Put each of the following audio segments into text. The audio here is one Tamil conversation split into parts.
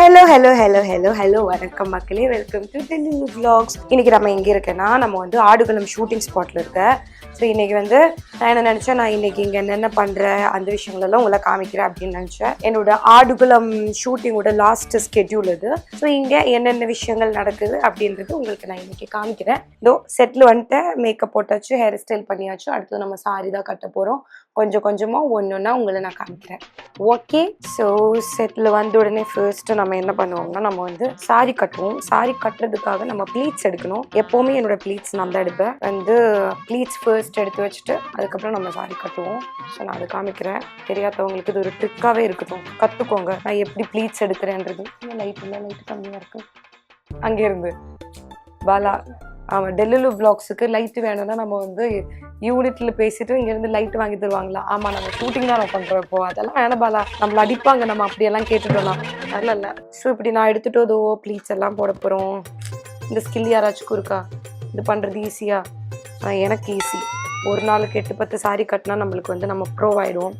ஹலோ வணக்கம் மக்களே, வெல்கம் டு டெல்லி vlogs. இன்னைக்கு நம்ம எங்கே இருக்கேன்னா, நம்ம வந்து ஆடுகளம் ஷூட்டிங் ஸ்பாட்ல இருக்க. ஸோ இன்னைக்கு வந்து நான் என்ன நினச்சேன், நான் இன்னைக்கு இங்கே என்னென்ன பண்ணுறேன் அந்த விஷயங்களெல்லாம் உங்களை காமிக்கிறேன் அப்படின்னு நினச்சேன். என்னோட ஆடுகளம் ஷூட்டிங்கோட லாஸ்ட் ஸ்கெட்யூல் இது. ஸோ இங்கே என்னென்ன விஷயங்கள் நடக்குது அப்படின்றது உங்களுக்கு நான் இன்னைக்கு காமிக்கிறேன். இதோ செட்டில் வந்துட்டு மேக்கப் போட்டாச்சு, ஹேர் ஸ்டைல் பண்ணியாச்சு. அடுத்து நம்ம சாரி தான் கட்ட போகிறோம். கொஞ்சம் கொஞ்சமாக ஒன்றுன்னா உங்களை நான் காமிக்கிறேன். ஓகே, ஸோ செட்டில் வந்த உடனே ஃபர்ஸ்ட்டு நம்ம என்ன பண்ணுவோம்னா, நம்ம வந்து சாரி கட்டுவோம். சாரி கட்டுறதுக்காக நம்ம ப்ளீட்ஸ் எடுக்கணும். எப்போவுமே என்னோட ப்ளீட்ஸ் நான் தான் எடுப்பேன். வந்து ப்ளீட்ஸ் ஃபர்ஸ்ட் எடுத்து வச்சுட்டு அதுக்கப்புறம் நம்ம சாரி கட்டுவோம். ஸோ நான் அதை காமிக்கிறேன். தெரியாதவங்களுக்கு இது ஒரு ட்ரிக்காகவே இருக்கட்டும், கற்றுக்கோங்க நான் எப்படி ப்ளீட்ஸ் எடுக்கிறேன்றது. லைட்டு கம்மியாக இருக்கு. அங்கேருந்து பாலா ஆமாம், டெல்லிலு vlogsக்கு லைட்டு வேணும்னா நம்ம வந்து யூனிட்டில் பேசிட்டு இங்கேருந்து லைட் வாங்கி தருவாங்களா? ஆமாம், நம்ம ஷூட்டிங் தான் நம்ம பண்ணுறோம். இப்போ அதெல்லாம் வேணாம் பாலா, நம்மளை அடிப்பாங்க நம்ம அப்படியெல்லாம் கேட்டுட்டோம்னா. அதெல்லாம் இல்லை. ஸோ இப்படி நான் எடுத்துகிட்டு அதோ ப்ளீட்ஸ் எல்லாம் போட போகிறோம். இந்த ஸ்கில் யாராச்சும் இருக்கா? இது பண்ணுறது ஈஸியாக? எனக்கு ஈஸி. ஒரு நாளுக்கு 8-10 சாரி கட்டினா நம்மளுக்கு வந்து நம்ம ப்ரோ ஆகிடுவோம்.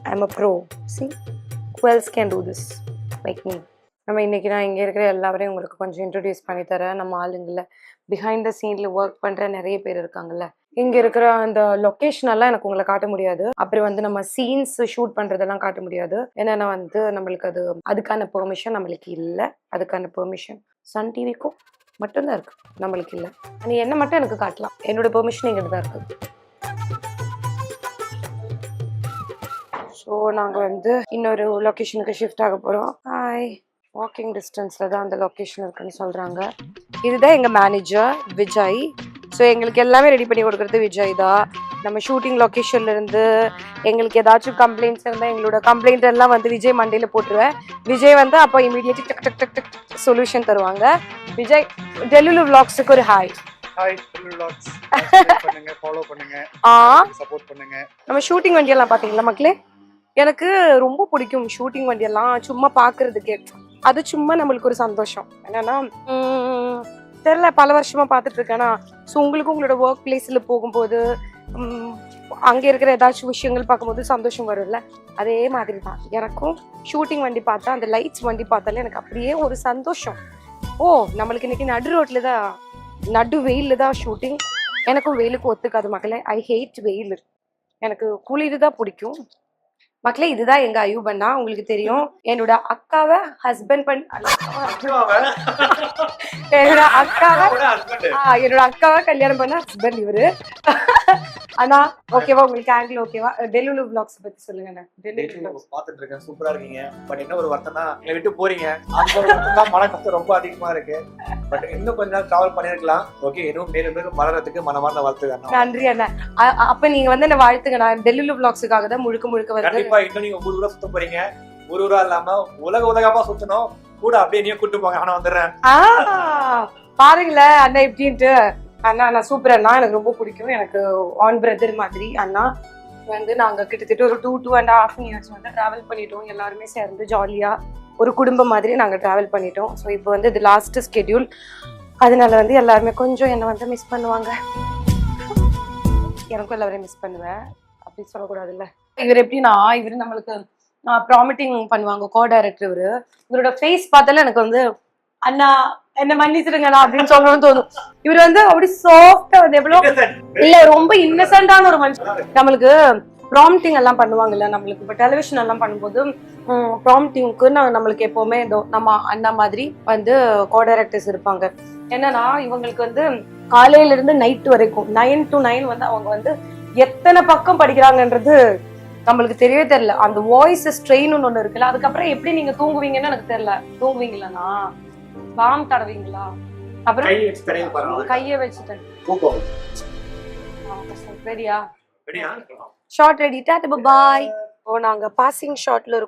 I am a bro. C who else can do this like me? நம்ம இன்றைக்கி நான் இங்கே இருக்கிற எல்லாரையும் உங்களுக்கு கொஞ்சம் இன்ட்ரடியூஸ் பண்ணித்தரேன். நம்ம ஆளுங்களில் பிஹைண்ட் த சீனில் ஒர்க் பண்ணுற நிறைய பேர் இருக்காங்கல்ல. இங்கே இருக்கிற அந்த லொக்கேஷனெல்லாம் எனக்கு உங்களை காட்ட முடியாது. அப்புறம் வந்து நம்ம சீன்ஸ் ஷூட் பண்ணுறதெல்லாம் காட்ட முடியாது. ஏன்னா வந்து நம்மளுக்கு அதுக்கான பெர்மிஷன் நம்மளுக்கு இல்லை. அதுக்கான பெர்மிஷன் சன் டிவிக்கும் மட்டும்தான் இருக்குது, நம்மளுக்கு இல்லை. நீ என்ன மட்டும் எனக்கு காட்டலாம், என்னோட பெர்மிஷன் எங்கிட்ட தான் இருக்குது. ஸோ நாங்கள் வந்து இன்னொரு லொக்கேஷனுக்கு ஷிஃப்ட் ஆக போகிறோம். ஹாய், வாக்கிங் டிஸ்டன்ஸில் தான் அந்த லொக்கேஷன் இருக்குன்னு சொல்கிறாங்க. இதுதான் எங்கள் மேனேஜர் விஜய். ஸோ எங்களுக்கு எல்லாமே ரெடி பண்ணி கொடுக்குறது விஜய் தான். நம்ம ஷூட்டிங் லொக்கேஷன்லேருந்து எங்களுக்கு ஏதாச்சும் கம்ப்ளைண்ட்ஸ் இருந்தால் எங்களோட கம்ப்ளைண்ட் எல்லாம் வந்து விஜய் மண்டையில் போட்டுருவேன். விஜய் வந்து அப்போ இமீடியட்லி டக் டக் டக் டக் சொல்யூஷன் தருவாங்க. விஜய், டெல்லிலு vlogsக்கு ஒரு ஹாய். நம்ம ஷூட்டிங் வண்டியெல்லாம் பார்த்தீங்களா மக்களே? எனக்கு ரொம்ப பிடிக்கும் ஷூட்டிங் வண்டியெல்லாம் சும்மா பார்க்கறதுக்கே. அது சும்மா நம்மளுக்கு ஒரு சந்தோஷம். என்னன்னா தெரில, பல வருஷமா பார்த்துட்டு இருக்கேன்னா. ஸோ உங்களுக்கும் உங்களோட ஒர்க் பிளேஸில் போகும்போது அங்கே இருக்கிற ஏதாச்சும் விஷயங்கள் பார்க்கும்போது சந்தோஷம் வரும்ல, அதே மாதிரி தான் எனக்கும். ஷூட்டிங் வண்டி பார்த்தா, அந்த லைட்ஸ் வண்டி பார்த்தாலே எனக்கு அப்படியே ஒரு சந்தோஷம். ஓ, நம்மளுக்கு இன்னைக்கு நடு ரோட்டில் தான், நடு வெயிலில் தான் ஷூட்டிங். எனக்கும் வெயிலுக்கு ஒத்துக்காது மக்களே. ஐ ஹேட் வெயில். எனக்கு குளிர் தான் பிடிக்கும் மக்களே. இதுதான் எங்க அயூபண்ணா, உங்களுக்கு தெரியும். என்னோட அக்காவை ஹஸ்பண்ட் என்னோட அக்காவை கல்யாணம் பண்ண ஹஸ்பண்ட் இவரு. அண்ணா ஓகேவா? உங்களுக்கு ஆங்கிள் ஓகேவா? டெல்லிலு vlogs பத்தி சொல்லுங்க. பாத்துட்டு இருக்கேன், சூப்பரா இருக்கீங்க. பட் என்ன ஒரு வருத்தம்னா, எங்களை விட்டு போறீங்க. அந்த மன கஷ்டம் ரொம்ப அதிகமா இருக்கு. பட் இன்னும் கொஞ்ச நாள் டிராவல் பண்ணிருக்கலாம். ஓகே, இன்னும் மேலும் மேலும் வளர்றதுக்கு மனமார்ந்த வாழ்த்துக்கள். நன்றி அண்ணா. அப்ப நீங்க வந்து என்ன வாழ்த்துங்க. நான் டெல்லிலு vlogsக்காக தான் முழுக்க வந்து கண்டிப்பா இன்னும் நீங்க ஊர் ஊரா சுத்த போறீங்க. ஊர் ஊரா இல்லாம உலகமா சுத்தணும். கூட அப்படியே நீங்க கூட்டு போங்க. ஆனா வந்துடுறேன். பாருங்களேன் அண்ணா எப்படின்ட்டு. அண்ணா நான் சூப்பர் அண்ணா, எனக்கு ரொம்ப பிடிக்கும். எனக்கு ஆன் பிரதர் மாதிரி அண்ணா. வந்து நாங்கள் கிட்டத்தட்ட ஒரு 2.5 years வந்து ட்ராவல் பண்ணிட்டோம். எல்லாருமே சேர்ந்து ஜாலியாக ஒரு குடும்பம் மாதிரி நாங்கள் ட்ராவல் பண்ணிட்டோம். ஸோ இப்போ வந்து இது லாஸ்ட் ஸ்கெட்யூல். அதனால வந்து எல்லாருமே கொஞ்சம் என்னை வந்து மிஸ் பண்ணுவாங்க. எனக்கும் எல்லாரையும் மிஸ் பண்ணுவேன், அப்படி சொல்லக்கூடாதுல்ல. இவர் எப்படின்னா, இவர் நம்மளுக்கு ப்ராமிட்டிங் பண்ணுவாங்க, கோ டைரக்டர். இவரோட ஃபேஸ் பார்த்தாலே எனக்கு வந்து அண்ணா என்ன மன்னிச்சிருங்கண்ணா அப்படின்னு சொல்லணும்னு தோணும். இவர் வந்து அப்படி சாஃப்டா வந்து எவ்வளவு இல்ல, ரொம்ப இன்னசென்டான ஒரு மனுஷன். நம்மளுக்கு ப்ராம்ப்டிங் எல்லாம் பண்ணுவாங்கல்ல, நம்மளுக்கு இப்போ டெலிவிஷன் எல்லாம் பண்ணும்போது ப்ராம்ப்டிங்க்கு நம்மளுக்கு எப்பவுமே நம்ம அண்ணா மாதிரி வந்து கோ டைரக்டர்ஸ் இருப்பாங்க. என்னன்னா இவங்களுக்கு வந்து காலையில இருந்து நைட் வரைக்கும் 9 to 9 வந்து அவங்க வந்து எத்தனை பக்கம் படிக்கிறாங்கன்றது நம்மளுக்கு தெரியவே தெரியல. அந்த வாய்ஸ் ஸ்ட்ரெயின் ஒண்ணு இருக்குல்ல, அதுக்கப்புறம் எப்படி நீங்க தூங்குவீங்கன்னு எனக்கு தெரியல. தூங்குவீங்களா? பாம் தடவீங்களா? அப்புறம் கைய வச்சுட்டேன். ரெடியா? Shot ready. Tata bye. Oh, நாங்க பாசிங் ஷாட்ல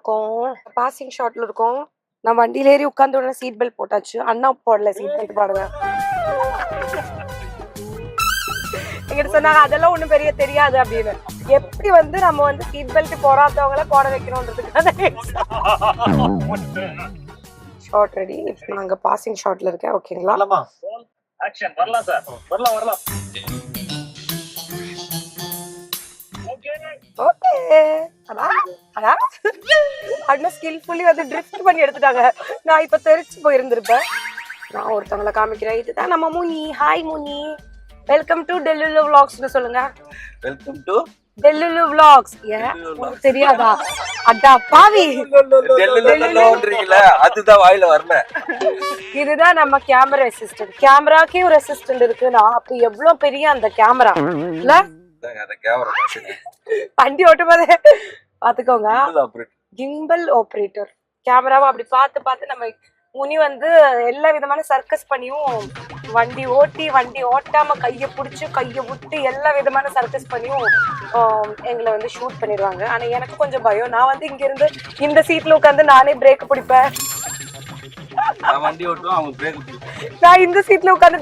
இருக்கோம். நான் வண்டியில ஏறி உட்கார்ந்த உடனே சீட் பெல்ட் போட்டாச்சு. அண்ணா போடல சீட் பெல்ட். பாடுவேன் எங்கிட்ட சொன்னாங்க அதெல்லாம் ஒண்ணும் பெரிய தெரியாது அப்படின்னு. எப்படி வந்து நம்ம வந்து சீட் பெல்ட் போடாதவங்கள போட வைக்கணும்ன்றதுக்காக ஷார்ட் ரெடி. இப்போ நாங்க பாசிங் ஷாட்ல இருக்கேன். ஓகேங்களா? ஆக்ஷன் வரலாம் சார். வரலாம். ஓகே. ஓகே அண்ணா ஸ்கில்ஃபுல்லி வந்து ட்ரிஃப்ட் பண்ணி எடுத்துட்டாங்க. நான் இப்ப தெரிச்சு போயிருந்திருப்பேன். நான் ஒருத்தவங்களை காமிக்கிறேன். இதுதான் நம்ம Muni. Hi Muni, welcome to Delulu விளாக்ஸ்னு சொல்லுங்க. Welcome to Delulu vlogs. ஏன் உங்களுக்கு தெரியாதா? அடா பாவி, டெல்லுலன்றீங்களே, அதுதான் வாயில வரல. இதுதான் நம்ம கேமரா அசிஸ்டன்ட். கேமராக்கே ஒரு அசிஸ்டன்ட் இருக்குன்னா அப்ப எவ்வளவு பெரிய அந்த கேமரா இல்ல? அந்த கேமரா வண்டி ஓட்டும் போதே பாத்துக்கோங்க. Gimbal operator. கேமராவை அப்படி பார்த்து பார்த்து நம்ம முனி வந்து எல்லா விதமான சர்க்கஸ் பண்ணியும் வண்டி ஓட்டி வண்டி ஓட்டாம கையை பிடிச்சி கையை விட்டு எல்லா விதமான சர்க்கஸ் பண்ணியும் எங்களை வந்து ஷூட் பண்ணிடுவாங்க. ஆனா எனக்கு கொஞ்சம் பயம். நான் வந்து இங்க இருந்து இந்த சீட்ல உட்காந்து நானே பிரேக் பிடிப்பேன். வண்டி ஓட்டுவோம், அவங்க பிரேக் பிடிப்பாங்க. நான் இந்த சீட்ல உட்காந்து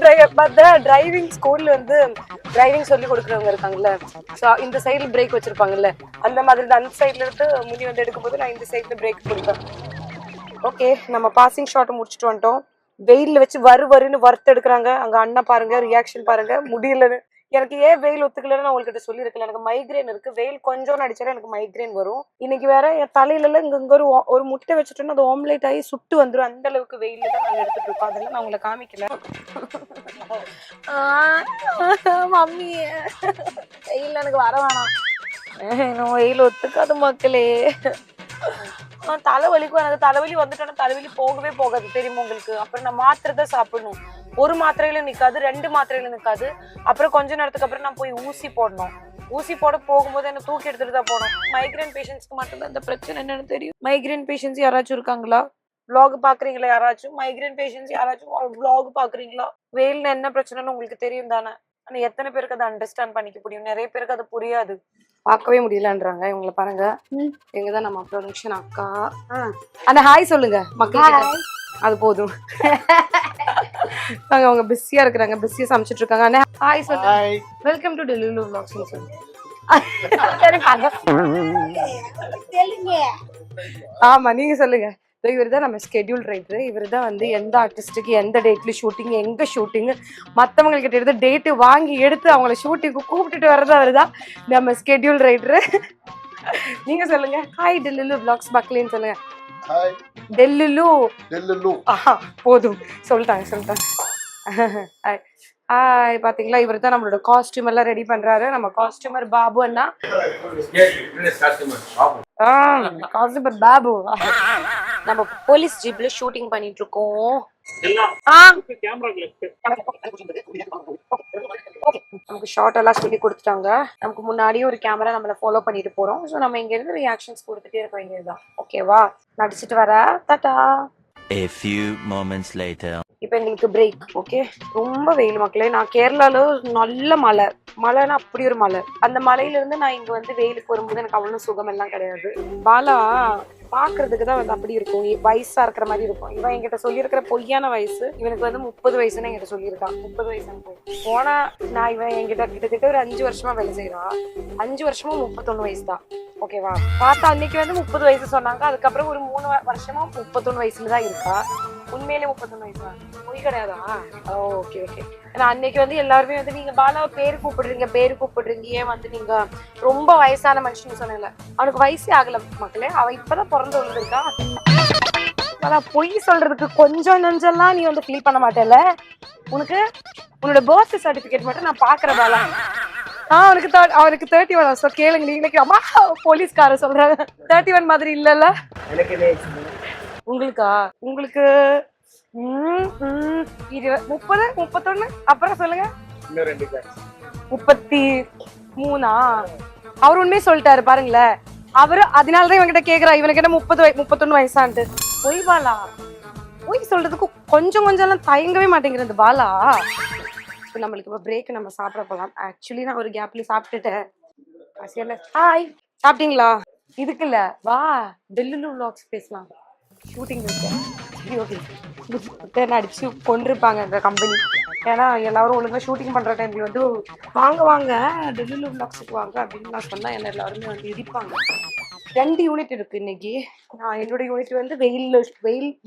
டிரைவிங் ஸ்கூல்ல வந்து டிரைவிங் சொல்லி கொடுக்குறவங்க இருக்காங்கல்ல, இந்த சைடுல பிரேக் வச்சிருப்பாங்கல்ல, அந்த மாதிரி அந்த சைட்ல இருந்து முடி வந்து எடுக்கும்போது நான் இந்த சைட்ல பிரேக் பிடிப்பேன். ஓகே, நம்ம பாசிங் ஷாட் முடிச்சுட்டு வந்துட்டோம். வெயில்ல வச்சு வருன்னு வறுத்து எடுக்கிறாங்க. அங்க அண்ணா பாருங்க, ரியாக்ஷன் பாருங்க. முடியலன்னு எனக்கு ஏன் வெயில் ஒத்துக்கலன்னு நான் உங்ககிட்ட சொல்லியிருக்கல. எனக்கு மைக்ரேன் இருக்கு. வெயில் கொஞ்சம் அடிச்சாலும் எனக்கு மைக்ரேன் வரும். இன்னைக்கு வேற என் தலையில எல்லாம் இங்க ஒரு முட்டை வச்சுட்டோன்னா அது ஆம்லேட் ஆகி சுட்டு வந்துடும். அந்த அளவுக்கு வெயில தான் நாங்க எடுத்துட்டு இருக்கோம். அதெல்லாம் நான் உங்களை காமிக்கல. மம்மி வெயில் எனக்கு வர வேணாம். வெயில் ஒத்துக்காது மக்களே. தலைவலிக்கும். எனக்கு தலைவலி வந்துட்டோன்னா தலைவலி போகவே போகாது, தெரியுமா உங்களுக்கு? அப்புறம் நான் மாத்திரை தான் சாப்பிடணும். ஒரு மாத்திரையில நிக்காது, 2 மாத்திரையில நிக்காது. அப்புறம் கொஞ்ச நேரத்துக்கு அப்புறம் நான் போய் ஊசி போடணும். ஊசி போட போகும்போது என்ன தூக்கி எடுத்துட்டு தான் போகணும். மைக்ரேன் பேஷண்ட்ஸ்க்கு மட்டும்தான் இந்த பிரச்சனை என்னன்னு தெரியும். மைக்ரேன் பேஷண்ட்ஸ் யாராச்சும் இருக்காங்களா? விளாக் பாக்குறீங்களா யாராச்சும்? மைக்ரேன் பேஷண்ட்ஸ் யாராச்சும் விளாக் பாக்குறீங்களா? வெயில்ல என்ன பிரச்சனைன்னு உங்களுக்கு தெரியும் தானே? ஆனா எத்தனை பேருக்கு அதை அண்டர்ஸ்டாண்ட் பண்ணிக்க முடியும்? நிறைய பேருக்கு அது புரியாது. பார்க்கவே முடியலன்றாங்க. இவங்களை பாருங்க, எங்கதான் நம்ம ப்ரொடக்ஷன் அக்கா. அந்த ஹாய் சொல்லுங்க மக்கள். அது போதும். அவங்க பிஸியா இருக்கிறாங்க, பிஸியா சமைச்சிட்டு இருக்காங்க. அண்ணா ஹாய் சொல்லுங்க. வெல்கம் டு டெல்லுலு விளாக்ஸ் சொல்லுங்க. ஆமா, நீங்க சொல்லுங்க. இவர் தான் நம்ம ஸ்கெடியூல் ரைட்டரு. இவர் தான் வந்து எந்த ஆர்டிஸ்டுக்கு எந்த டேட்ல ஷூட்டிங், எங்க ஷூட்டிங், மற்றவங்க கிட்ட எடுத்து டேட்டு வாங்கி எடுத்து அவங்கள ஷூட்டிங்கு கூப்பிட்டுட்டு வர்றது அவர் தான் நம்ம ஸ்கெடியூல் ரைட்டரு. நீங்க சொல்லுங்க. ஹாய் டெல்லுலு விளாக்ஸ் மக்களேன்னு சொல்லுங்க. டெல்லுலு போதும், சொல்லிட்டாங்க. ஹாய், பாத்தீங்களா? இவர் தான் நம்மளோட காஸ்டியூம் எல்லாம் ரெடி பண்றாரு. நம்ம காஸ்டியூமர் பாபு அண்ணா. காஸ்டியூமர் பாபு. நம்ம போலீஸ் ஜீப்ல ஷூட்டிங் பண்ணிட்டு இருக்கோம். நமக்கு ஷார்ட் எல்லாம் சொல்லி கொடுத்துட்டாங்க. நமக்கு முன்னாடியே ஒரு கேமரா நம்மள ஃபாலோ பண்ணிட்டு போறோம். ஸோ நம்ம இங்க இருந்து ரியாக்ஷன்ஸ் கொடுத்துட்டே இருக்க வேண்டியதுதான். ஓகேவா? நடிச்சிட்டு வர Tata. A few moments later. இப்போ எங்களுக்கு பிரேக். ஓகே, ரொம்ப வெயில் மக்களே. நான் கேரளால நல்ல மழைன்னா அப்படி ஒரு மழை. அந்த மலையில இருந்து நான் இங்க வந்து வெயிலுக்கு வரும்போது எனக்கு அவ்வளவு சுகம் எல்லாம் கிடையாது. பாலா பாக்குறதுக்கு தான் வந்து அப்படி இருக்கும், வயசா இருக்கிற மாதிரி இருக்கும். இவன் என்கிட்ட சொல்லியிருக்கிற பொய்யான வயசு, இவனுக்கு வந்து 30 வயசுன்னு என்கிட்ட சொல்லியிருக்கான். 30 வயசுன்னு போனா நான் இவன் என்கிட்ட கிட்டத்தட்ட ஒரு 5 வருஷமா வேலை செய்யறான். 5 வருஷமும் 31 வயசு தான். ஓகேவா? பார்த்தா அன்னைக்கு வந்து 30 வயசு சொன்னாங்க. அதுக்கப்புறம் ஒரு 3 வருஷமா 31 வயசுல தான் இருக்கா. உண்மையிலே 31 வயசு தான், பொய் கிடையாதா? ஓகே. ஏன்னா அன்னைக்கு வந்து எல்லாருமே வந்து நீங்க பாலாவை பேரு கூப்பிடுறீங்க, ஏன் வந்து நீங்க ரொம்ப வயசான மனுஷன்னு சொன்னல. அவனுக்கு வயசே ஆகல மக்களே. அவன் இப்பதான் பிறந்து விழுந்திருக்கா. அதான் பொய் சொல்றதுக்கு கொஞ்சம் நெஞ்செல்லாம் நீ வந்து ஃபீல் பண்ண மாட்டேல. உன்னோட பர்த் சர்டிபிகேட் மட்டும் நான் பாக்குறேன் பாலா. அவனுக்கு 31. ஸோ கேளுங்க நீங்களே. அம்மா போலீஸ்கார சொல்றாங்க 31 மாதிரி இல்லல்ல. உங்களுக்கு 30, 31. அப்புறம் சொல்லுங்க. 33. அவர் உண்மையே சொல்லிட்டாரு பாருங்களேன். அவரு அதனாலதான் இவன்கிட்ட கேக்குறா இவனுக்கு என்ன 31 வயசான்ட்டு. பொய் பாலா, பொய் சொல்றதுக்கு கொஞ்சம் எல்லாம் தயங்கவே மாட்டேங்கிறது பாலா. நம்மளுக்கு இப்போ பிரேக், நம்ம சாப்பிட போகலாம். ஆக்சுவலி நான் ஒரு கேப்ல சாப்பிட்டுட்டேன். ஹாய், சாப்பிட்டீங்களா? இதுக்குல்ல வா டெல்லுலு விளாக்ஸ் பேசலாம். ஷூட்டிங் அடிச்சு கொண்டிருப்பாங்க இந்த கம்பெனி. ஏன்னா எல்லாரும் ஒழுங்கா ஷூட்டிங் பண்ற டைம்ல வந்து வாங்க டெல்லுலு விளாக்ஸுக்கு வாங்க அப்படின்னு நான் சொன்னா என்ன எல்லாருமே வந்து இடிப்பாங்க. 2 யூனிட் இருக்கு இன்னைக்கு. நான் என்னோட யூனிட் வந்து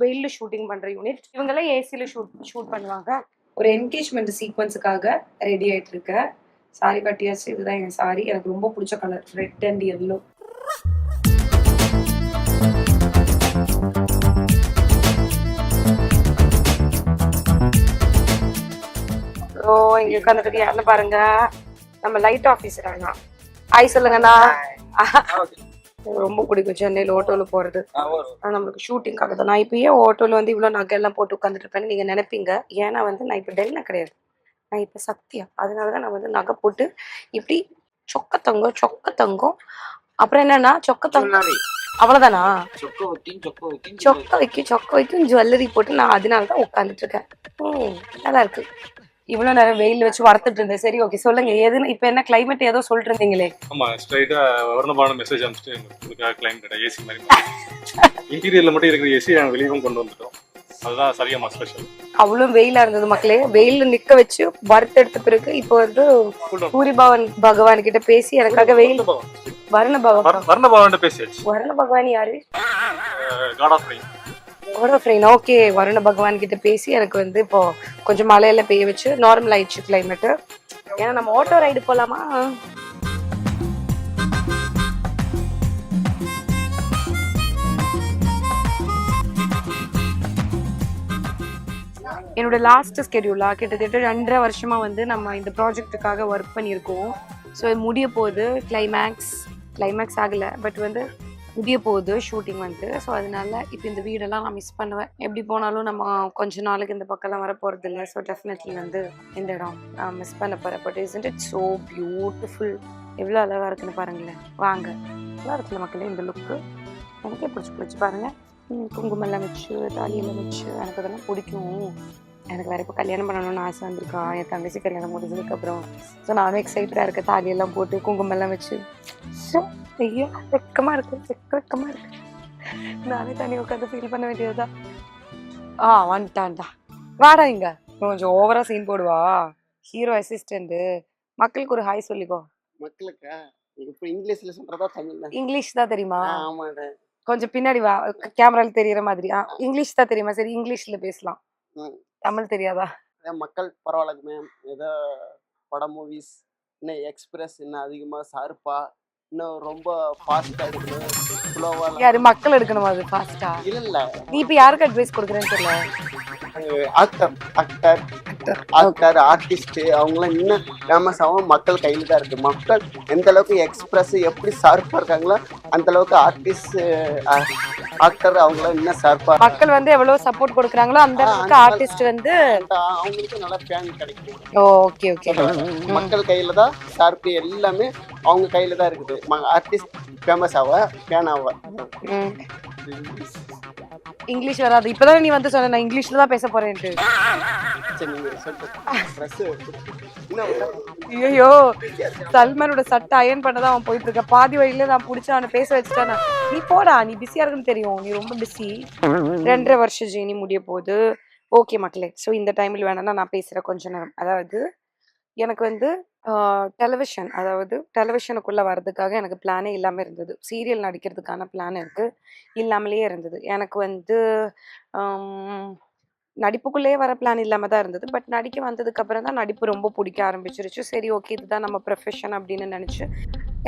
வெயில்ல ஷூட்டிங் பண்ற யூனிட். இவங்கெல்லாம் ஏசில ஷூட் பண்ணுவாங்க. ஒரு என்கேஜ்மெண்ட் சீக்வன்ஸுக்காக ரெடி ஆயிட்டு இருக்க. சாரி கட்டியாச்சு. இதுதான் என் சாரி. எனக்கு ரொம்ப பிடிச்ச கலர் ரெட் அண்ட் எல்லோ. ஓ இங்க உட்காந்துட்டு யாருன்னு பாருங்க, நம்ம லைட் ஆபீசர் அண்ணா. ஹாய் சொல்லுங்கண்ணா. எனக்கு ரொம்ப பிடிக்கும் சென்னையில் ஆட்டோல போறது. நம்மளுக்கு ஷூட்டிங்காக தான். நான் இப்போ ஏன் ஆட்டோல வந்து இவ்வளோ நகை எல்லாம் போட்டு உட்காந்துட்டு இருப்பேன்னு நீங்க நினைப்பீங்க. ஏன்னா வந்து நான் இப்போ டெல்லியில் கிடையாது, நான் இப்போ சக்தியா. அதனாலதான் நான் வந்து நகை போட்டு இப்படி சொக்க தங்கம். அப்புறம் என்னன்னா சொக்க தங்கம் அவ்வளவுதானா? சொக்க வைக்கும் ஜுவல்லரி போட்டு நான் அதனாலதான் உட்காந்துட்டு இருக்கேன். நல்லா இருக்கு. இவ்வளவு நேரம் வெயில் வச்சு வறுத்துட்டு இருந்தேன். சரி ஓகே சொல்லுங்க, எதுன்னு இப்ப என்ன கிளைமேட் ஏதோ சொல்லிட்டு இருந்தீங்களே? ஆமா ஸ்ட்ரைட்டா வர்ணபான மெசேஜ் அனுப்பிச்சிட்டு உங்களுக்கு கிளைமேட் ஏசி மாதிரி இன்டீரியர்ல மட்டும் இருக்கிற ஏசி நாங்கள் வெளியும் கொண்டு வந்துட்டோம். அதுதான் சரியாமா ஸ்பெஷல். அவ்வளவு வெயிலா இருந்தது மக்களே. வெயில நிக்க வச்சு வறுத்து எடுத்த பிறகு இப்போ வந்து சூரிய பகவான் கிட்ட பேசி எனக்காக வெயில் வருண பகவான் பேசியாச்சு. வருண பகவான் யாரு? God of rain. Okay, Varuna Bhagwan கிட்ட பேசி எனக்கு வந்து இப்போ கொஞ்சம் மழையில பெய்ய வச்சு நார்மல் ஆயிடுச்சு கிளைமேட். ஏன்னா நம்ம ஆட்டோ ரைடு போலாமா? என்னோட லாஸ்ட் ஸ்கெடியூலா கிட்டத்தட்ட 2.5 வருஷமா வந்து நம்ம இந்த ப்ராஜெக்டுக்காக ஒர்க் பண்ணியிருக்கோம். ஸோ முடிய போகுது. கிளைமேக்ஸ் ஆகலை, பட் வந்து முடிய போகுது ஷூட்டிங் வந்து. ஸோ அதனால இப்போ இந்த வீடெல்லாம் நான் மிஸ் பண்ணுவேன். எப்படி போனாலும் நம்ம கொஞ்ச நாளுக்கு இந்த பக்கம்லாம் வர போகிறது இல்லை. ஸோ டெஃபினெட்லி வந்து இந்த இடம் நான் மிஸ் பண்ண போகிறேன். But isn't it so beautiful. எவ்வளோ அழகாக இருக்குன்னு பாருங்களேன். வாங்க, நல்லா இருக்குல்ல மக்களே இந்த லுக்கு. எனக்கே பிடிச்சி பாருங்கள். குங்குமெல்லாம் வச்சு தாலியெல்லாம் வச்சு எனக்கு அதெல்லாம் பிடிக்கும். எனக்கு வேறு இப்போ கல்யாணம் பண்ணணும்னு ஆசை வந்திருக்கா. என் தங்கச்சி கல்யாணம் முடிஞ்சதுக்கப்புறம். ஸோ நானும் எக்ஸைட்டடாக இருக்கேன். தாலியெல்லாம் போட்டு குங்குமெல்லாம் வச்சு. ஸோ ஐயோ வெக்கமாக இருக்கு. நானே தனி உட்காந்து ஃபீல் பண்ண வேண்டியதா. வந்துட்டான்டா. வாடா இங்க. கொஞ்சம் ஓவரா சீன் போடுவா. Hero assistant. மக்களுக்கு ஒரு ஹாய் சொல்லிக்கோ. மக்களுக்கா இப்போ இங்கிலீஷ்ல சொல்றதா தமிழ்ல? இங்கிலீஷ் தான் தெரியுமா? ஆமாடா. கொஞ்சம் பின்னாடி வா, கேமரால தெரியற மாதிரி. இங்கிலீஷ் தான் தெரியுமா? சரி இங்கிலீஷ்ல பேசலாம். தமிழ் தெரியாதா? மக்கள் பரவாயில்ல மேம். ஏதோ படம் மூவிஸ் இன்னும் எக்ஸ்பிரஸ் இன்னும் அதிகமாக ஷார்ப்பா இன்னும் ரொம்ப ஃபாஸ்டா எடுக்கணும். ஸ்லோவா யாரு மக்கள் எடுக்கணுமா? அது ஃபாஸ்டா இல்ல. நீ இப்ப யாருக்கு அட்வைஸ் கொடுக்குறேன்னு தெரியல. ஆக்டர் ஆர்டிஸ்ட் அவங்களாம் இன்னும் ஃபேமஸ் ஆகும். மக்கள் கையில தான் இருக்கு. மக்கள் எந்த அளவுக்கு எக்ஸ்பிரஸ் எப்படி ஷார்ப்பா இருக்காங்களோ அந்த அளவுக்கு ஆர்டிஸ்ட் ஆக்டர் அவங்களாம் இன்னும் ஷார்ப்பா. மக்கள் வந்து எவ்வளவு சப்போர்ட் கொடுக்குறாங்களோ அந்த அளவுக்கு ஆர்டிஸ்ட் வந்து அவங்களுக்கு நல்லா ஃபேன் கிடைக்கும். Okay okay. மக்கள் கையில தான் ஷார்ப்பு எல்லாமே அவங்க கையில தான் இருக்குது. ஆர்டிஸ்ட் ஃபேமஸ் ஆவ ஃபேன் ஆவ. இங்கிலீஷ் வராது. இப்பதான் நீ வந்து சொன்ன நான் இங்கிலீஷ்ல தான் பேச போறேன்ட்டு. ஐயோ சல்மானோட சட்டை அயன் பண்ணதான் அவன் போயிட்டு இருக்க. பாதி வழியில நான் பிடிச்சி அவனை பேச வச்சுட்டானா. நீ போடா, நீ பிஸியா இருக்குன்னு தெரியும். நீ ரொம்ப பிஸி. 2.5 வருஷம் ஜேர்னி முடிய போகுது. ஓகே மக்களே, ஸோ இந்த டைமில் வேணா நான் பேசுறேன் கொஞ்ச நேரம். அதாவது எனக்கு வந்து டெலிவிஷனுக்குள்ளே வர்றதுக்காக எனக்கு பிளானே இல்லாமல் இருந்தது. சீரியல் நடிக்கிறதுக்கான பிளான் எனக்கு இல்லாமலே இருந்தது. எனக்கு வந்து நடிப்புக்குள்ளேயே வர பிளான் இல்லாமல் தான் இருந்தது. பட் நடிக்க வந்ததுக்கப்புறம் தான் நடிப்பு ரொம்ப பிடிக்க ஆரம்பிச்சிருச்சு. சரி ஓகே இதுதான் நம்ம ப்ரொஃபஷன் அப்படின்னு நினச்சி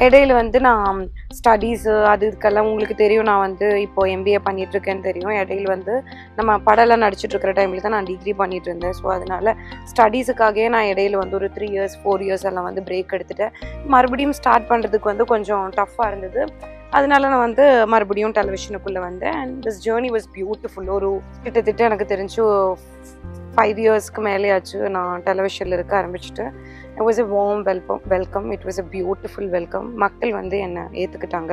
இடையில வந்து நான் ஸ்டடீஸு அதுக்கெல்லாம் உங்களுக்கு தெரியும். நான் வந்து இப்போ MBA பண்ணிகிட்ருக்கேன்னு தெரியும். இடையில வந்து நம்ம படம்லாம் நடிச்சிட்ருக்கிற டைமில் தான் நான் டிகிரி பண்ணிகிட்டு இருந்தேன். ஸோ அதனால் ஸ்டடீஸுக்காகவே நான் இடையில வந்து ஒரு 3 இயர்ஸ் 4 இயர்ஸ் எல்லாம் வந்து பிரேக் எடுத்துட்டேன். மறுபடியும் ஸ்டார்ட் பண்ணுறதுக்கு வந்து கொஞ்சம் டஃப்பாக இருந்தது. அதனால நான் வந்து மறுபடியும் டெலிவிஷனுக்குள்ளே வந்தேன். And this journey was beautiful. ஒரு கிட்டத்தட்ட எனக்கு தெரிஞ்சு 5 இயர்ஸ்க்கு மேலே ஆச்சு நான் டெலிவிஷனில் இருக்க ஆரம்பிச்சுட்டு. It was a warm welcome. It was a beautiful welcome. மக்கள் வந்து என்னை ஏற்றுக்கிட்டாங்க.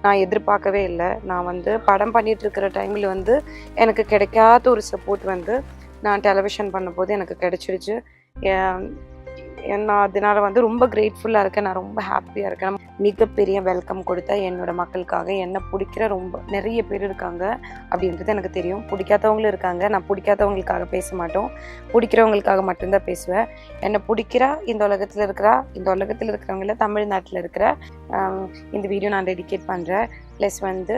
நான் எதிர்பார்க்கவே இல்லை. நான் வந்து படம் பண்ணிகிட்டு இருக்கிற டைமில் வந்து எனக்கு கிடைக்காத ஒரு சப்போர்ட் வந்து நான் டெலிவிஷன் பண்ணும்போது எனக்கு கிடைச்சிருச்சு. நான் அதனால வந்து ரொம்ப கிரேட்ஃபுல்லாக இருக்கேன். நான் ரொம்ப ஹாப்பியாக இருக்கேன். மிகப்பெரிய வெல்கம் கொடுத்த என்னோட மக்களுக்காக என்னை பிடிக்கிற ரொம்ப நிறைய பேர் இருக்காங்க அப்படின்றது எனக்கு தெரியும். பிடிக்காதவங்களும் இருக்காங்க. நான் பிடிக்காதவங்களுக்காக பேச மாட்டோம், பிடிக்கிறவங்களுக்காக மட்டும்தான் பேசுவேன். என்னை பிடிக்கிறா இந்த உலகத்தில் இருக்கிறவங்கள தமிழ்நாட்டில் இருக்கிற இந்த வீடியோ நான் டெடிகேட் பண்ணுறேன். ப்ளஸ் வந்து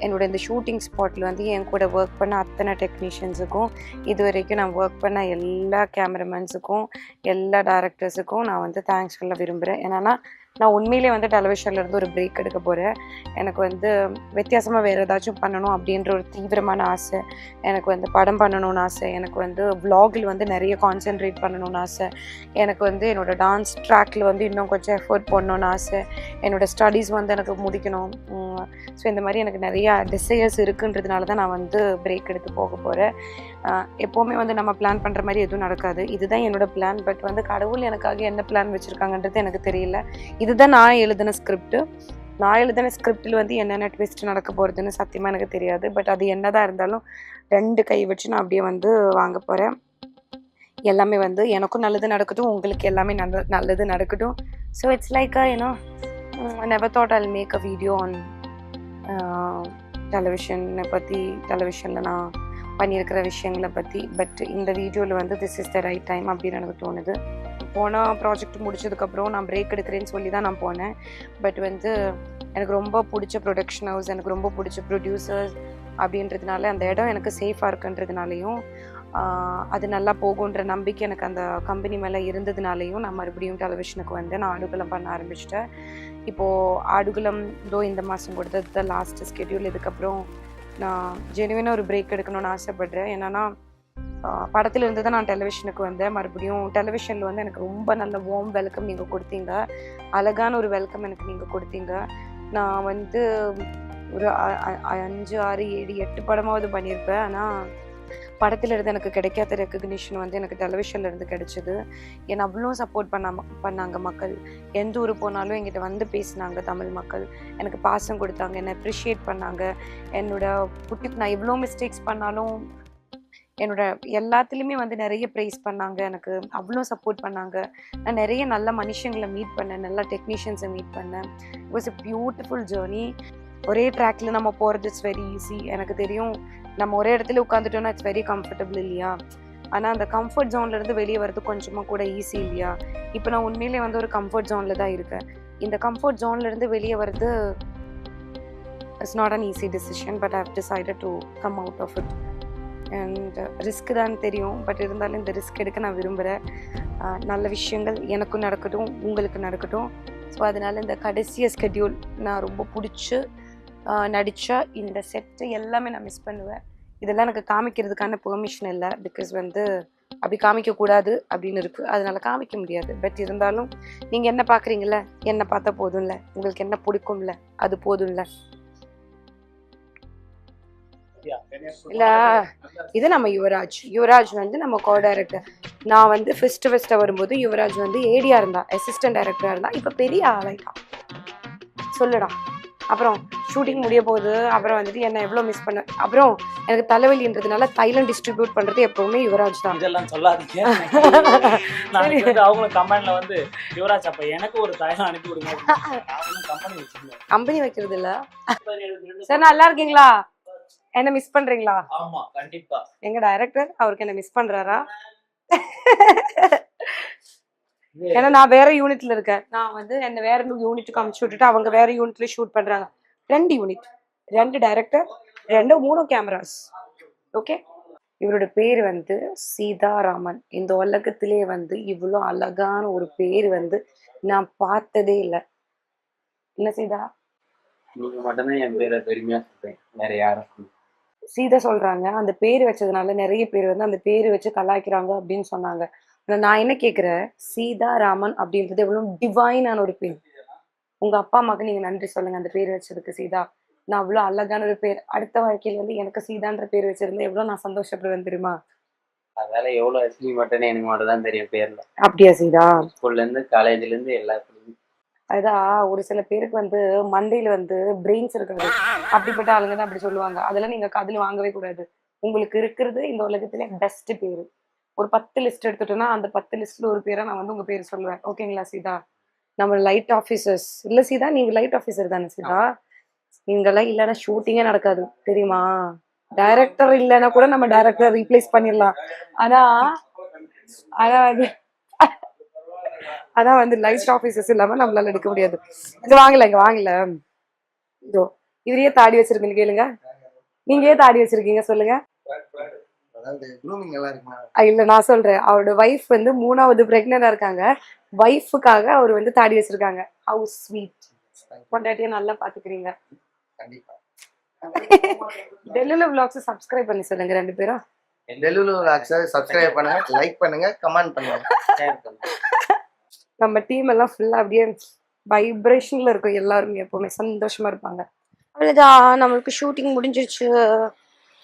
என்னோட இந்த ஷூட்டிங் ஸ்பாட்டில் வந்து என் கூட ஒர்க் பண்ண அத்தனை டெக்னீஷியன்ஸுக்கும் இது வரைக்கும் நான் ஒர்க் பண்ண எல்லா கேமராமேன்ஸுக்கும் எல்லா டேரக்டர்ஸுக்கும் நான் வந்து தேங்க்ஸ் சொல்ல விரும்புகிறேன். ஏன்னா நான் உண்மையிலே வந்து டெலிவிஷன்லேருந்து ஒரு பிரேக் எடுக்க போகிறேன். எனக்கு வந்து வித்தியாசமாக வேறு ஏதாச்சும் பண்ணணும் அப்படின்ற ஒரு தீவிரமான ஆசை. எனக்கு வந்து படம் பண்ணணும்னு ஆசை. எனக்கு வந்து வ்ளாகில் வந்து நிறைய கான்சென்ட்ரேட் பண்ணணும்னு ஆசை. எனக்கு வந்து என்னோடய டான்ஸ் ட்ராக்கில் வந்து இன்னும் கொஞ்சம் எஃபர்ட் பண்ணணும்னு ஆசை. என்னோடய ஸ்டடீஸ் வந்து எனக்கு முடிக்கணும். ஸோ இந்த மாதிரி எனக்கு நிறையா டிசையர்ஸ் இருக்குன்றதுனால தான் நான் வந்து பிரேக் எடுத்து போக போகிறேன். எப்போவுமே வந்து நம்ம பிளான் பண்ணுற மாதிரி எதுவும் நடக்காது. இதுதான் என்னோடய பிளான். பட் வந்து கடவுள் எனக்காக என்ன பிளான் வச்சுருக்காங்கன்றது எனக்கு தெரியல. இதுதான் நான் எழுதின ஸ்கிரிப்ட். நான் எழுதின ஸ்கிரிப்டில் வந்து என்னென்ன ட்விஸ்ட் நடக்க போகிறதுன்னு சத்தியமாக எனக்கு தெரியாது. பட் அது என்னதான் இருந்தாலும் 2 கை வச்சு நான் அப்படியே வந்து வாங்க போகிறேன். எல்லாமே வந்து எனக்கும் நல்லது நடக்கட்டும், உங்களுக்கு எல்லாமே நல்லது நடக்கட்டும். So it's like you know never thought I'll make a video on டெலிவிஷனை பற்றி, டெலிவிஷனில் நான் பண்ணியிருக்கிற விஷயங்களை பற்றி. பட் இந்த வீடியோவில் வந்து this is the right time அப்படின்னு எனக்கு தோணுது. போன ப்ராஜெக்ட் முடிச்சதுக்கப்புறம் நான் பிரேக் எடுக்கிறேன்னு சொல்லி தான் நான் போனேன். பட் வந்து எனக்கு ரொம்ப பிடிச்ச ப்ரொடக்ஷன் ஹவுஸ், எனக்கு ரொம்ப பிடிச்ச ப்ரொடியூசர்ஸ் அப்படின்றதுனால, அந்த இடம் எனக்கு சேஃபாக இருக்குன்றதுனாலையும் அது நல்லா போகுன்ற நம்பிக்கை எனக்கு அந்த கம்பெனி மேலே இருந்ததுனாலையும் நான் மறுபடியும் டெலிவிஷனுக்கு வந்து நான் ஆடுகளம் பண்ண ஆரம்பிச்சிட்டேன். இப்போது ஆடுகளம் இந்த மாதம் கொடுத்தது லாஸ்ட் ஸ்கெட்யூல். இதுக்கப்புறம் நான் ஜெனுவினாக ஒரு பிரேக் எடுக்கணும்னு ஆசைப்படுறேன். ஏன்னா படத்தில் இருந்து தான் நான் டெலிவிஷனுக்கு வந்தேன். மறுபடியும் டெலிவிஷனில் வந்து எனக்கு ரொம்ப நல்ல வார்ம் வெல்கம் நீங்கள் கொடுத்தீங்க. அழகான ஒரு வெல்கம் எனக்கு நீங்கள் கொடுத்தீங்க. நான் வந்து ஒரு 5, 6, 7, 8 படமாவது பண்ணியிருப்பேன். ஆனால் படத்தில் இருந்து எனக்கு கிடைக்காத ரெக்கக்னிஷன் வந்து எனக்கு டெலிவிஷனில் இருந்து கிடைச்சிது. என்னை அவ்வளோ சப்போர்ட் பண்ணாங்க மக்கள். எந்த ஊர் போனாலும் என்கிட்ட வந்து பேசினாங்க தமிழ் மக்கள். எனக்கு பாசம் கொடுத்தாங்க, என்னை அப்ரிஷியேட் பண்ணாங்க. நான் எவ்வளோ மிஸ்டேக்ஸ் பண்ணாலும் என்னோட எல்லாத்துலேயுமே வந்து நிறைய ப்ரைஸ் பண்ணாங்க. எனக்கு அவ்வளோ சப்போர்ட் பண்ணாங்க. நான் நிறைய நல்ல மனுஷங்களை மீட் பண்ணேன், நல்ல டெக்னீஷியன்ஸை மீட் பண்ணேன். It was a beautiful journey. ஒரே ட்ராக்ல நம்ம போகிறது இட்ஸ் வெரி ஈஸி. எனக்கு தெரியும் நம்ம ஒரே இடத்துல உட்காந்துட்டோம்னா இட்ஸ் வெரி கம்ஃபர்டபுள் இல்லையா? ஆனால் அந்த கம்ஃபர்ட் ஜோன்லேருந்து வெளியே வரது கொஞ்சமாக கூட ஈஸி இல்லையா? இப்போ நான் உண்மையிலே வந்து ஒரு கம்ஃபர்ட் ஜோனில் தான் இருக்கேன். இந்த கம்ஃபர்ட் ஜோன்லேருந்து வெளியே வரது it's not an easy decision. But I have decided to come out of it. And risk தான் தெரியும். பட் இருந்தாலும் இந்த ரிஸ்க் எடுக்க நான் விரும்புகிறேன். நல்ல விஷயங்கள் எனக்கும் நடக்கட்டும், உங்களுக்கு நடக்கட்டும். ஸோ அதனால் இந்த கடைசிய ஸ்கெட்யூல் நான் ரொம்ப பிடிச்சி நடித்த இந்த செட்டு எல்லாமே நான் மிஸ் பண்ணுவேன். இதெல்லாம் எனக்கு காமிக்கிறதுக்கான பெர்மிஷன் இல்லை. பிகாஸ் வந்து அப்படி காமிக்கக்கூடாது அப்படின்னு இருக்குது. அதனால் காமிக்க முடியாது. பட் இருந்தாலும் நீங்கள் என்ன பார்க்குறீங்கள, என்ன பார்த்தா போதும்ல, உங்களுக்கு என்ன பிடிக்கும்ல, அது போதும்ல. இல்லை, இது நம்ம யுவராஜ் வந்து நம்ம கோ டைரக்டர். நான் வந்து ஃபஸ்ட்டு வரும்போது யுவராஜ் வந்து ஏடியா இருந்தா, அசிஸ்டன்ட் டைரக்டராக இருந்தா. இப்போ பெரிய ஆளாயிட்டான். சொல்லுடா. அப்புறம் ஷூட்டிங் முடிய போகுது. அப்புறம் வந்துட்டு என்ன எவ்வளோ மிஸ் பண்ண. அப்புறம் எனக்கு தலைவலின்றதுனால தைலம் டிஸ்ட்ரிபியூட் பண்ணுறது எப்பவுமே யுவராஜ் தான். இதெல்லாம் சொல்லாதீங்க. அவங்களும் கம்பெனில வந்து யுவராஜ் அப்ப எனக்கு ஒரு தைலம் அனுப்பி விடுங்க. கம்பெனி வைக்கிறது இல்லை சார். நல்லா இருக்கீங்களா? என்ன மிஸ் பண்றீங்களா? ஆமா, கண்டிப்பா. எங்க டைரக்டர் அவருக்கு என்ன மிஸ் பண்றாரா? ஏன்னா நான் வேற யூனிட்ல இருக்கேன். நான் வந்து என்ன வேற யூனிட்டுக்கு அனுப்பிச்சு விட்டுட்டு அவங்க வேற யூனிட்ல ஷூட் பண்றாங்க. 2 யூனிட், 2 டைரக்டர், 3 கேமராஸ். ஓகே. இவரோட பேர் வந்து சீதாராமன். இந்த உலகத்திலே வந்து இவ்வளோ அழகான ஒரு பேர் வந்து நான் பார்த்ததே இல்லை. என்ன சீதா? நீங்க மட்டும்தான் என் பேரை பெருமையா சொல்றேன், வேற யாரும். சீதா சொல்றாங்க. அந்த பேர் வச்சதுனால நிறைய பேர் வந்து அந்த பேர் வச்சு கலாய்க்கிறாங்க அப்படின்னு சொன்னாங்க. ஆனால் நான் என்ன கேட்குறேன், சீதாராமன் அப்படின்றது எவ்வளோ டிவைனான ஒரு பேர். உங்க அப்பா அம்மாவுக்கு நீங்க நன்றி சொல்லுங்க அந்த பேர் வச்சதுக்கு. சீதா, நான் அவ்வளோ அழகான ஒரு பேர். அடுத்த வாழ்க்கையில் வந்து எனக்கு சீதான்ற பேர் வச்சிருந்தேன் எவ்வளோ நான் சந்தோஷப்படுவேன் தெரியுமா? அதனால எவ்வளவு எஸ்பி மட்டும் எனக்கு மட்டும் தான் தெரியும் பேர்ல. அப்படியா சீதா? ஸ்கூல்ல இருந்து காலேஜ்ல இருந்து எல்லாத்துலயும். அதான் ஒரு சில பேருக்கு வந்து மண்டையில வந்து பிரெயின்ஸ் இருக்காது. அப்படிப்பட்ட ஆளுங்க தான் அப்படி சொல்லுவாங்க. அதெல்லாம் நீங்க காதுல வாங்கவே கூடாது. உங்களுக்கு இருக்கிறது இந்த உலகத்திலே பெஸ்ட் பேரு. ஒரு 10 லிஸ்ட் எடுத்துட்டோம்னா அந்த 10 லிஸ்ட்ல ஒரு பேரை நான் வந்து உங்க பேர் சொல்லுவேன். ஓகேங்களா சீதா? நம்ம லைட் ஆஃபீஸர்ஸ் இல்ல சீதா? நீங்க லைட் ஆஃபீஸர் தானே சீதா? நீங்கெல்லாம் இல்லைன்னா ஷூட்டிங்கே நடக்காது தெரியுமா? டைரக்டர் இல்லைன்னா கூட நம்ம டைரக்டர் ரீப்ளேஸ் பண்ணிடலாம். ஆனா அதான் வந்து லைட் ஆஃபீஸர்ஸ் இல்லாம நம்மளால எடுக்க முடியாது. இது வாங்கல, இங்க வாங்கல. இதோ இவரையே தாடி வச்சிருக்கீங்க கேளுங்க. நீங்க ஏன் தாடி வச்சிருக்கீங்க சொல்லுங்க. அதாவது க்ரூமிங் நல்லா இருக்குமா? இல்ல நான் சொல்றேன், அவரோட வைஃப் வந்து 3வது பிரெக்னண்டா இருக்காங்க. வைஃபுக்காக அவர் வந்து தாடி வச்சிருக்காங்க. How sweet. பொண்டாட்டியை நல்லா பாத்துக்கிறீங்க. கண்டிப்பா. டெல்லுல vlogs சப்ஸ்கிரைப் பண்ணி சொல்லுங்க 2 பேரும். டெல்லுலு விலாக்ஸை சப்ஸ்கிரைப் பண்ணுங்க, லைக் பண்ணுங்க, கமெண்ட் பண்ணுங்க. நம்ம டீம் எல்லாம் ஃபுல்லா அப்படியே வைப்ரேஷன்ல இருக்கும். எல்லாருமே எப்பவுமே சந்தோஷமா இருப்பாங்க. அவ்வளவுதான், நம்மளுக்கு ஷூட்டிங் முடிஞ்சிருச்சு.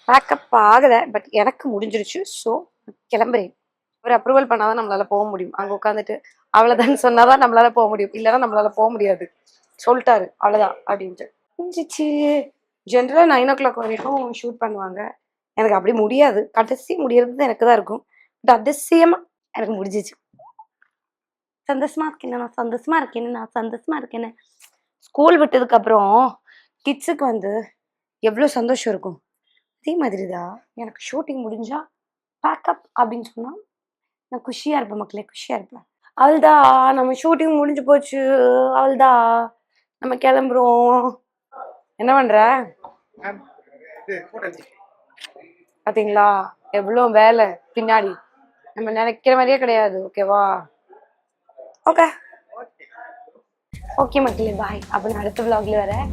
பேக்கப் ஆகலை, பட் எனக்கு முடிஞ்சிருச்சு. ஸோ கிளம்புறேன். ஒரு அப்ரூவல் பண்ணாதான் நம்மளால போக முடியும். அங்க உட்காந்துட்டு அவ்வளவுதான் சொன்னாதான் நம்மளால போக முடியும், இல்லைன்னா நம்மளால போக முடியாது. சொல்லிட்டாரு அவ்வளவுதான் அப்படின்ட்டு முடிஞ்சிச்சு. ஜென்ரலா 9 o'clock வரைக்கும் ஷூட் பண்ணுவாங்க. எனக்கு அப்படி முடியாது, கடைசி முடியறது எனக்கு தான் இருக்கும். பட் அதிசயமா எனக்கு முடிஞ்சிச்சு. சந்தோஷமா இருக்கேன், நான் சந்தோஷமா இருக்கேன், நான் சந்தோஷமா இருக்கேன்னு. ஸ்கூல் விட்டதுக்கு அப்புறம் கிட்ஸுக்கு வந்து எவ்வளோ சந்தோஷம் இருக்கும், அதே மாதிரி தான் எனக்கு ஷூட்டிங் முடிஞ்சா பேக்கப் அப்படின்னு சொன்னா நான் குஷியா இருப்பேன் மக்களே, குஷியா இருப்பேன். அவள்தான் நம்ம ஷூட்டிங் முடிஞ்சு போச்சு, அவள்தான் நம்ம கிளம்புறோம். என்ன பண்ற? பாத்தீங்களா எவ்வளோ வேலை பின்னாடி, நம்ம நினைக்கிற மாதிரியே கிடையாது. ஓகேவா? ஓகே ஓகே மக்களே, பாய். அப்போ நான் அடுத்த vlogல வரேன்.